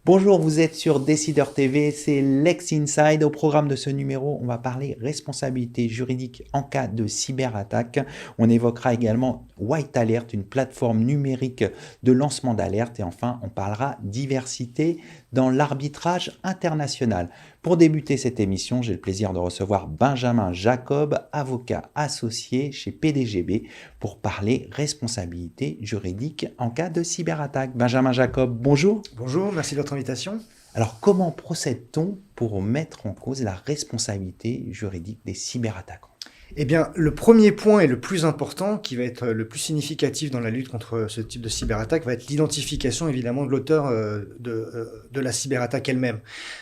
Bonjour, vous êtes sur Décideur TV, c'est Lex Inside. Au programme de ce numéro, on va parler responsabilité juridique en cas de cyberattaque. On évoquera également White Alert, une plateforme numérique de lancement d'alerte. Et enfin, on parlera diversité dans l'arbitrage international. Pour débuter cette émission, j'ai le plaisir de recevoir Benjamin Jacob, avocat associé chez PDGB, pour parler responsabilité juridique en cas de cyberattaque. Benjamin Jacob, bonjour. Bonjour, merci de votre invitation. Alors, comment procède-t-on pour mettre en cause la responsabilité juridique des cyberattaquants ? Eh bien, le premier point et le plus important, qui va être le plus significatif dans la lutte contre ce type de cyberattaque, va être l'identification évidemment de l'auteur de la cyberattaque elle-même.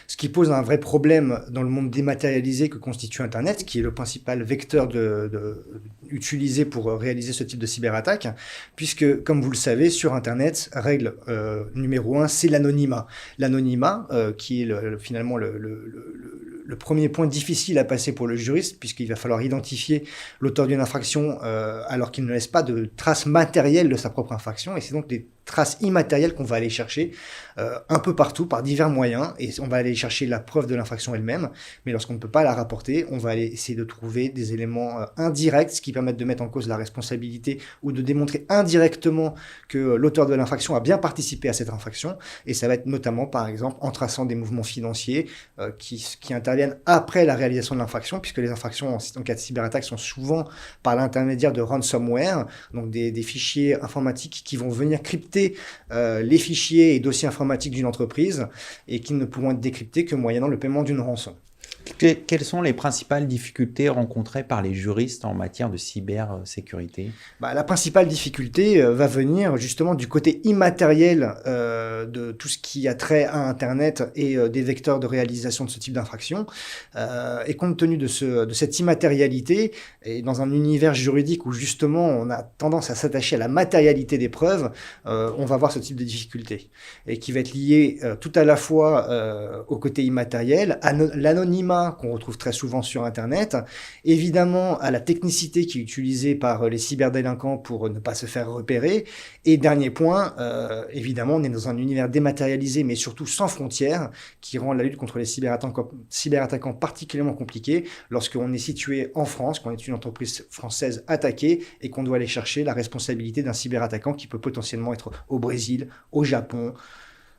Ce qui pose un vrai problème dans le monde dématérialisé que constitue Internet, qui est le principal vecteur utilisé pour réaliser ce type de cyberattaque, puisque, comme vous le savez, sur Internet, règle numéro 1, c'est l'anonymat. L'anonymat, qui est finalement le premier point difficile à passer pour le juriste, puisqu'il va falloir identifier l'auteur d'une infraction alors qu'il ne laisse pas de traces matérielles de sa propre infraction, et c'est donc des traces immatérielles qu'on va aller chercher un peu partout par divers moyens, et on va aller chercher la preuve de l'infraction elle-même, mais lorsqu'on ne peut pas la rapporter, on va aller essayer de trouver des éléments indirects qui permettent de mettre en cause la responsabilité ou de démontrer indirectement que l'auteur de l'infraction a bien participé à cette infraction, et ça va être notamment par exemple en traçant des mouvements financiers qui interviennent après la réalisation de l'infraction, puisque les infractions en cas de cyberattaque sont souvent par l'intermédiaire de ransomware, donc des fichiers informatiques qui vont venir crypter les fichiers et dossiers informatiques d'une entreprise et qui ne pourront être décryptés que moyennant le paiement d'une rançon. Quelles sont les principales difficultés rencontrées par les juristes en matière de cybersécurité ? La principale difficulté va venir justement du côté immatériel de tout ce qui a trait à Internet et des vecteurs de réalisation de ce type d'infraction. Et compte tenu de cette immatérialité, et dans un univers juridique où justement on a tendance à s'attacher à la matérialité des preuves, on va voir ce type de difficulté. Et qui va être lié tout à la fois au côté immatériel, à l'anonymat qu'on retrouve très souvent sur Internet, évidemment à la technicité qui est utilisée par les cyberdélinquants pour ne pas se faire repérer, et dernier point, évidemment on est dans un univers dématérialisé mais surtout sans frontières, qui rend la lutte contre les cyberattaquants particulièrement compliquée lorsqu'on est situé en France, qu'on est une entreprise française attaquée et qu'on doit aller chercher la responsabilité d'un cyberattaquant qui peut potentiellement être au Brésil, au Japon,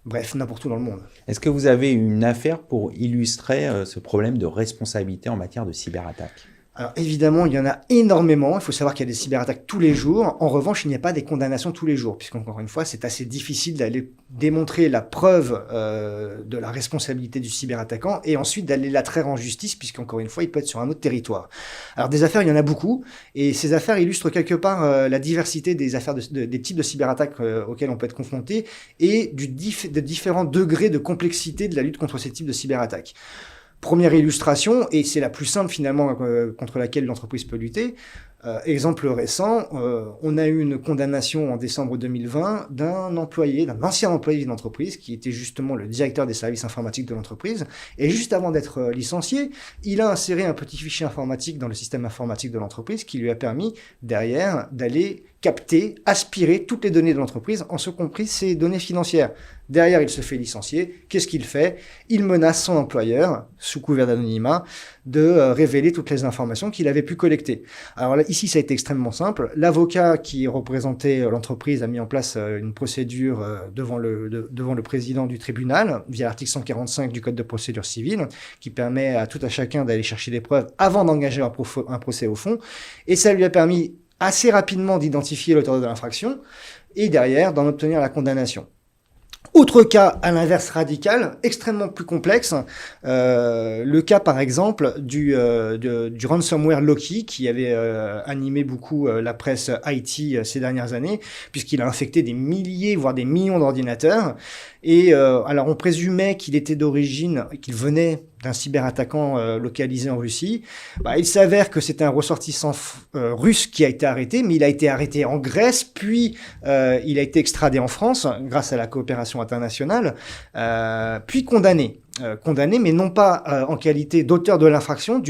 bref, n'importe où dans le monde. Est-ce que vous avez une affaire pour illustrer ce problème de responsabilité en matière de cyberattaque ? Alors évidemment, il y en a énormément. Il faut savoir qu'il y a des cyberattaques tous les jours. En revanche, il n'y a pas des condamnations tous les jours, puisqu'encore une fois, c'est assez difficile d'aller démontrer la preuve de la responsabilité du cyberattaquant et ensuite d'aller la traire en justice, puisqu'encore une fois, il peut être sur un autre territoire. Alors des affaires, il y en a beaucoup, et ces affaires illustrent quelque part la diversité des affaires des types de cyberattaques auxquels on peut être confronté et de différents degrés de complexité de la lutte contre ces types de cyberattaques. Première illustration, et c'est la plus simple finalement contre laquelle l'entreprise peut lutter. Exemple récent, on a eu une condamnation en décembre 2020 d'un ancien employé d'une entreprise qui était justement le directeur des services informatiques de l'entreprise. Et juste avant d'être licencié, il a inséré un petit fichier informatique dans le système informatique de l'entreprise qui lui a permis derrière d'aller capter, aspirer toutes les données de l'entreprise, en ce compris ses données financières. Derrière, il se fait licencier. Qu'est-ce qu'il fait ? Il menace son employeur, sous couvert d'anonymat, de révéler toutes les informations qu'il avait pu collecter. Alors là, ici, ça a été extrêmement simple. L'avocat qui représentait l'entreprise a mis en place une procédure devant le président du tribunal, via l'article 145 du Code de procédure civile, qui permet à tout à chacun d'aller chercher des preuves avant d'engager un procès au fond. Et ça lui a permis assez rapidement d'identifier l'auteur de l'infraction et derrière d'en obtenir la condamnation. Autre cas, à l'inverse radical, extrêmement plus complexe, le cas par exemple du ransomware Loki qui avait animé beaucoup la presse IT ces dernières années, puisqu'il a infecté des milliers, voire des millions d'ordinateurs. Et alors on présumait qu'il était d'origine, qu'il venait d'un cyberattaquant localisé en Russie. Il s'avère que c'est un ressortissant russe qui a été arrêté, mais il a été arrêté en Grèce, puis il a été extradé en France grâce à la coopération internationale, puis condamné. condamné, mais non pas en qualité d'auteur de l'infraction,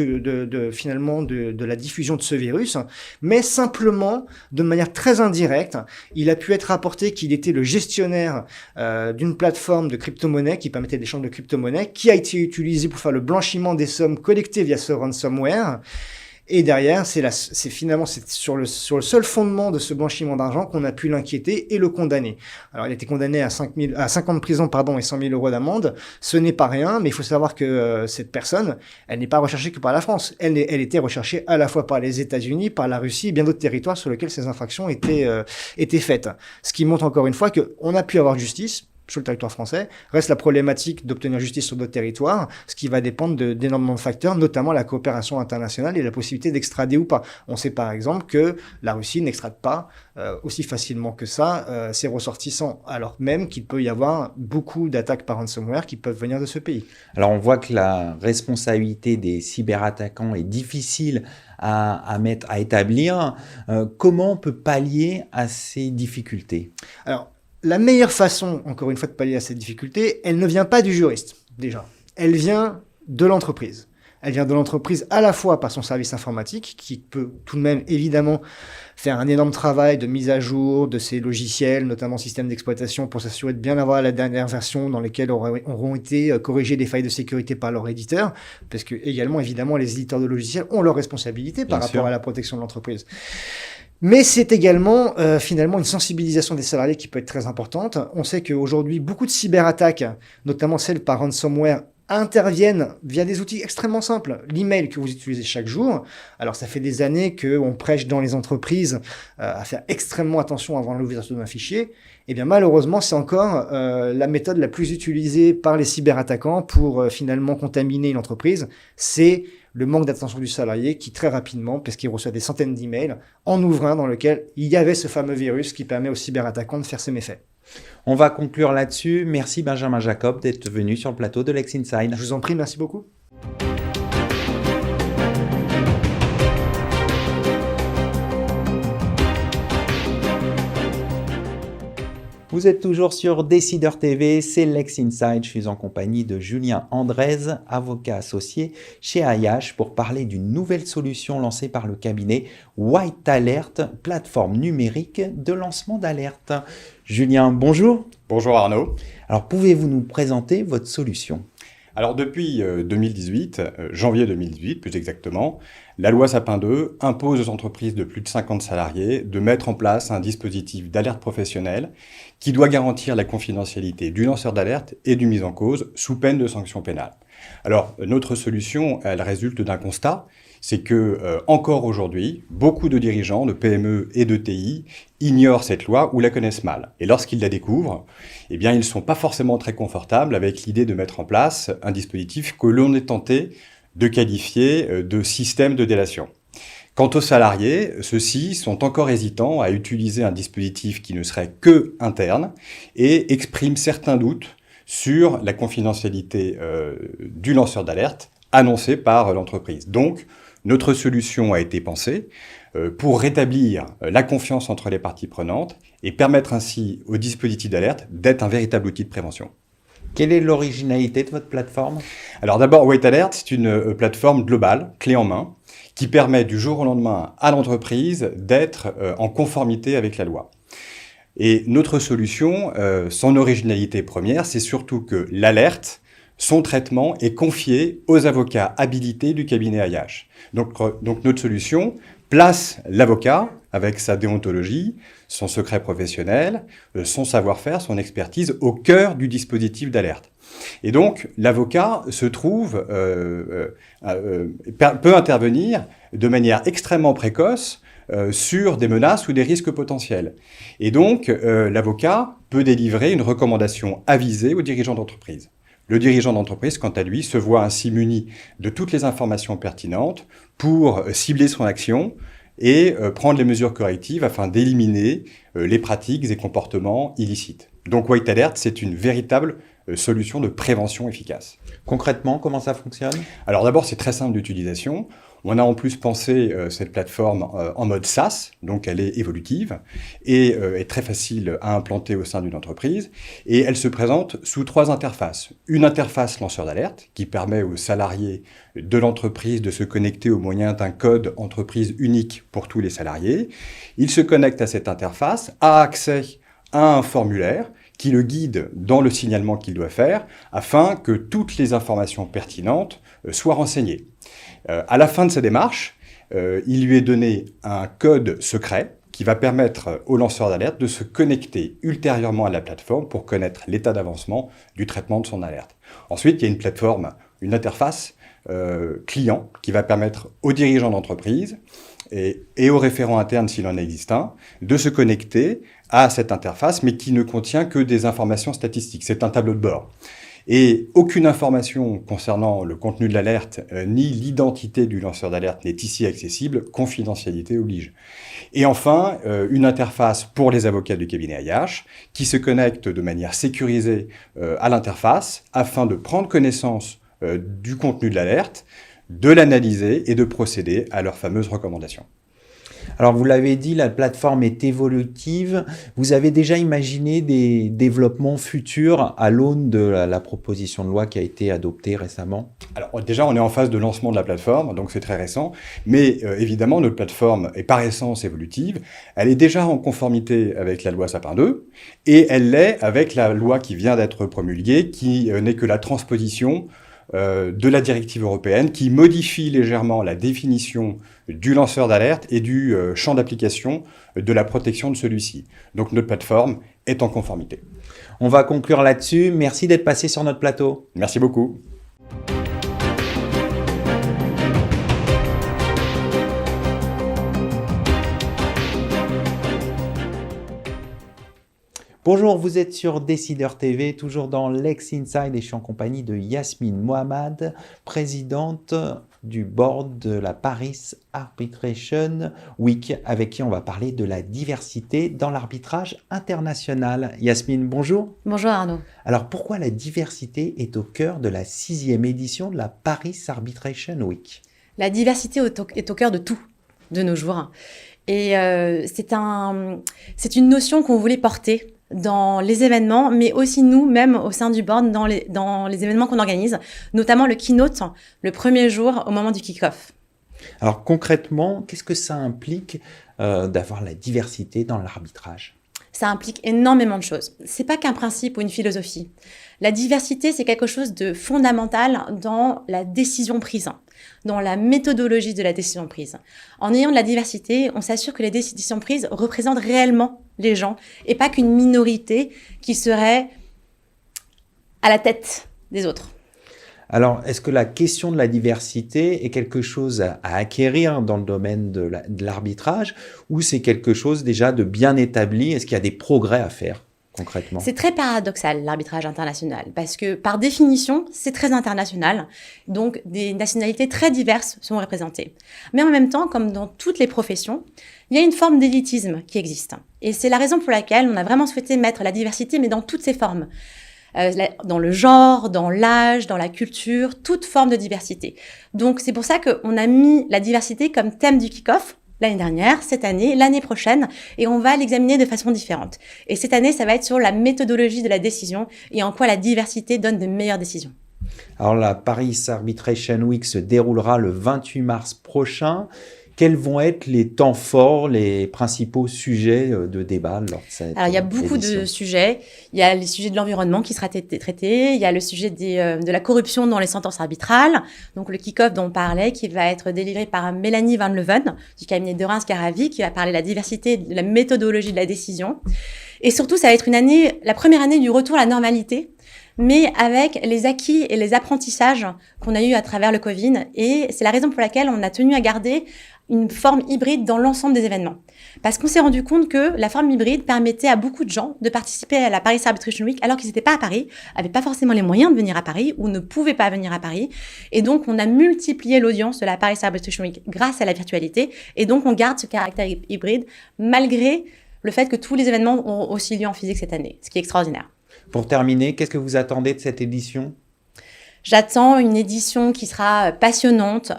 finalement de la diffusion de ce virus, mais simplement de manière très indirecte. Il a pu être rapporté qu'il était le gestionnaire d'une plateforme de crypto-monnaie qui permettait d'échange de crypto-monnaie, qui a été utilisée pour faire le blanchiment des sommes collectées via ce ransomware. Et derrière, c'est sur le seul fondement de ce blanchiment d'argent qu'on a pu l'inquiéter et le condamner. Alors, il a été condamné à 5 ans de prison, et 100 000 euros d'amende. Ce n'est pas rien, mais il faut savoir que cette personne, elle n'est pas recherchée que par la France. Elle était recherchée à la fois par les États-Unis, par la Russie et bien d'autres territoires sur lesquels ces infractions étaient faites. Ce qui montre encore une fois qu'on a pu avoir justice sur le territoire français. Reste la problématique d'obtenir justice sur d'autres territoires, ce qui va dépendre d'énormément de facteurs, notamment la coopération internationale et la possibilité d'extrader ou pas. On sait par exemple que la Russie n'extrade pas aussi facilement que ça ses ressortissants, alors même qu'il peut y avoir beaucoup d'attaques par ransomware qui peuvent venir de ce pays. Alors on voit que la responsabilité des cyberattaquants est difficile à établir. Comment on peut pallier à ces difficultés? Alors, la meilleure façon, encore une fois, de pallier à cette difficulté, elle ne vient pas du juriste, déjà. Elle vient de l'entreprise. Elle vient de l'entreprise à la fois par son service informatique, qui peut tout de même, évidemment, faire un énorme travail de mise à jour de ses logiciels, notamment systèmes d'exploitation, pour s'assurer de bien avoir la dernière version dans lesquelles auront été corrigées des failles de sécurité par leur éditeur, parce que, également, évidemment, les éditeurs de logiciels ont leurs responsabilités par rapport à la protection de l'entreprise. Mais c'est également finalement une sensibilisation des salariés qui peut être très importante. On sait qu'aujourd'hui, beaucoup de cyberattaques, notamment celles par ransomware, interviennent via des outils extrêmement simples. L'email que vous utilisez chaque jour. Alors, ça fait des années qu'on prêche dans les entreprises à faire extrêmement attention avant l'ouverture d'un fichier. Eh bien, malheureusement, c'est encore la méthode la plus utilisée par les cyberattaquants pour finalement contaminer une entreprise. C'est le manque d'attention du salarié qui, très rapidement, parce qu'il reçoit des centaines d'emails, en ouvre un dans lequel il y avait ce fameux virus qui permet aux cyberattaquants de faire ses méfaits. On va conclure là-dessus. Merci Benjamin Jacob d'être venu sur le plateau de Lex Inside. Je vous en prie, merci beaucoup. Vous êtes toujours sur Décideur TV, c'est Lex Inside. Je suis en compagnie de Julien Andrez, avocat associé chez IH, pour parler d'une nouvelle solution lancée par le cabinet White Alert, plateforme numérique de lancement d'alerte. Julien, bonjour. Bonjour Arnaud. Alors, pouvez-vous nous présenter votre solution ? Alors depuis 2018, janvier 2018 plus exactement, la loi Sapin 2 impose aux entreprises de plus de 50 salariés de mettre en place un dispositif d'alerte professionnelle qui doit garantir la confidentialité du lanceur d'alerte et du mis en cause sous peine de sanctions pénales. Alors notre solution, elle résulte d'un constat, c'est que encore aujourd'hui, beaucoup de dirigeants de PME et de TI ignorent cette loi ou la connaissent mal. Et lorsqu'ils la découvrent, eh bien, ils ne sont pas forcément très confortables avec l'idée de mettre en place un dispositif que l'on est tenté de qualifier de système de délation. Quant aux salariés, ceux-ci sont encore hésitants à utiliser un dispositif qui ne serait que interne et expriment certains doutes sur la confidentialité du lanceur d'alerte annoncé par l'entreprise. Donc, notre solution a été pensée pour rétablir la confiance entre les parties prenantes et permettre ainsi au dispositif d'alerte d'être un véritable outil de prévention. Quelle est l'originalité de votre plateforme ? Alors d'abord, White Alert, c'est une plateforme globale, clé en main, qui permet du jour au lendemain à l'entreprise d'être en conformité avec la loi. Et notre solution, son originalité première, c'est surtout que l'alerte, son traitement est confié aux avocats habilités du cabinet IH. Donc notre solution place l'avocat avec sa déontologie, son secret professionnel, son savoir-faire, son expertise au cœur du dispositif d'alerte. Et donc l'avocat se trouve peut intervenir de manière extrêmement précoce sur des menaces ou des risques potentiels. Et donc l'avocat peut délivrer une recommandation avisée aux dirigeants d'entreprise. Le dirigeant d'entreprise, quant à lui, se voit ainsi muni de toutes les informations pertinentes pour cibler son action et prendre les mesures correctives afin d'éliminer les pratiques et comportements illicites. Donc White Alert, c'est une véritable solution de prévention efficace. Concrètement, comment ça fonctionne ? Alors d'abord, c'est très simple d'utilisation. On a en plus pensé cette plateforme en mode SaaS, donc elle est évolutive et est très facile à implanter au sein d'une entreprise. Et elle se présente sous 3 interfaces. Une interface lanceur d'alerte qui permet aux salariés de l'entreprise de se connecter au moyen d'un code entreprise unique pour tous les salariés. Ils se connectent à cette interface, a accès à un formulaire qui le guide dans le signalement qu'il doit faire afin que toutes les informations pertinentes soient renseignées. À la fin de sa démarche, il lui est donné un code secret qui va permettre au lanceur d'alerte de se connecter ultérieurement à la plateforme pour connaître l'état d'avancement du traitement de son alerte. Ensuite, il y a une plateforme, une interface client qui va permettre aux dirigeants d'entreprise et aux référents internes, s'il en existe un, de se connecter à cette interface, mais qui ne contient que des informations statistiques. C'est un tableau de bord. Et aucune information concernant le contenu de l'alerte ni l'identité du lanceur d'alerte n'est ici accessible, confidentialité oblige. Et enfin, une interface pour les avocats du cabinet IH qui se connecte de manière sécurisée à l'interface afin de prendre connaissance du contenu de l'alerte, de l'analyser et de procéder à leurs fameuses recommandations. Alors, vous l'avez dit, la plateforme est évolutive. Vous avez déjà imaginé des développements futurs à l'aune de la proposition de loi qui a été adoptée récemment? Alors, déjà, on est en phase de lancement de la plateforme, donc c'est très récent. Mais évidemment, notre plateforme est par essence évolutive. Elle est déjà en conformité avec la loi Sapin 2 et elle l'est avec la loi qui vient d'être promulguée, qui n'est que la transposition de la directive européenne qui modifie légèrement la définition du lanceur d'alerte et du champ d'application de la protection de celui-ci. Donc notre plateforme est en conformité. On va conclure là-dessus. Merci d'être passé sur notre plateau. Merci beaucoup. Bonjour, vous êtes sur Décideur TV, toujours dans Lex Inside et je suis en compagnie de Yasmine Mohamed, présidente du board de la Paris Arbitration Week, avec qui on va parler de la diversité dans l'arbitrage international. Yasmine, bonjour. Bonjour Arnaud. Alors pourquoi la diversité est au cœur de la 6e édition de la Paris Arbitration Week? La diversité est au cœur de tout de nos jours. Et c'est une notion qu'on voulait porter dans les événements, mais aussi nous-mêmes au sein du board dans les événements qu'on organise, notamment le keynote, le premier jour au moment du kick-off. Alors concrètement, qu'est-ce que ça implique d'avoir la diversité dans l'arbitrage? Ça implique énormément de choses. C'est pas qu'un principe ou une philosophie. La diversité, c'est quelque chose de fondamental dans la décision prise, dans la méthodologie de la décision prise. En ayant de la diversité, on s'assure que les décisions prises représentent réellement les gens et pas qu'une minorité qui serait à la tête des autres. Alors, est-ce que la question de la diversité est quelque chose à acquérir dans le domaine de l'arbitrage ou c'est quelque chose déjà de bien établi? Est-ce qu'il y a des progrès à faire concrètement? C'est très paradoxal, l'arbitrage international, parce que par définition, c'est très international. Donc, des nationalités très diverses sont représentées. Mais en même temps, comme dans toutes les professions, il y a une forme d'élitisme qui existe. Et c'est la raison pour laquelle on a vraiment souhaité mettre la diversité, mais dans toutes ses formes. Dans le genre, dans l'âge, dans la culture, toute forme de diversité. Donc, c'est pour ça qu'on a mis la diversité comme thème du kick-off l'année dernière, cette année, l'année prochaine, et on va l'examiner de façon différente. Et cette année, ça va être sur la méthodologie de la décision et en quoi la diversité donne de meilleures décisions. Alors, la Paris Arbitration Week se déroulera le 28 mars prochain. Quels vont être les temps forts, les principaux sujets de débat lors de cette Alors, il y a beaucoup édition de sujets. Il y a les sujets de l'environnement qui sera traité. Il y a le sujet de la corruption dans les sentences arbitrales. Donc, le kick-off dont on parlait, qui va être délivré par Mélanie Van Leuven, du cabinet de Reims-Caravi, qui va parler de la diversité, de la méthodologie de la décision. Et surtout, ça va être la première année du retour à la normalité, mais avec les acquis et les apprentissages qu'on a eus à travers le Covid. Et c'est la raison pour laquelle on a tenu à garder une forme hybride dans l'ensemble des événements. Parce qu'on s'est rendu compte que la forme hybride permettait à beaucoup de gens de participer à la Paris Arbitration Week alors qu'ils n'étaient pas à Paris, n'avaient pas forcément les moyens de venir à Paris ou ne pouvaient pas venir à Paris. Et donc, on a multiplié l'audience de la Paris Arbitration Week grâce à la virtualité. Et donc, on garde ce caractère hybride malgré le fait que tous les événements ont aussi lieu en physique cette année, ce qui est extraordinaire. Pour terminer, qu'est-ce que vous attendez de cette édition? J'attends une édition qui sera passionnante,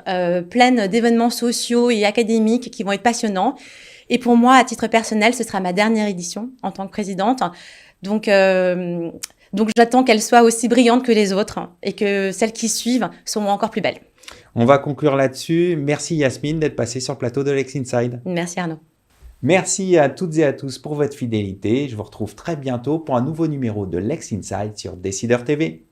pleine d'événements sociaux et académiques qui vont être passionnants. Et pour moi, à titre personnel, ce sera ma dernière édition en tant que présidente. Donc j'attends qu'elle soit aussi brillante que les autres et que celles qui suivent seront encore plus belles. On va conclure là-dessus. Merci Yasmine d'être passée sur le plateau de Lex Inside. Merci Arnaud. Merci à toutes et à tous pour votre fidélité. Je vous retrouve très bientôt pour un nouveau numéro de Lex Inside sur Décideur TV.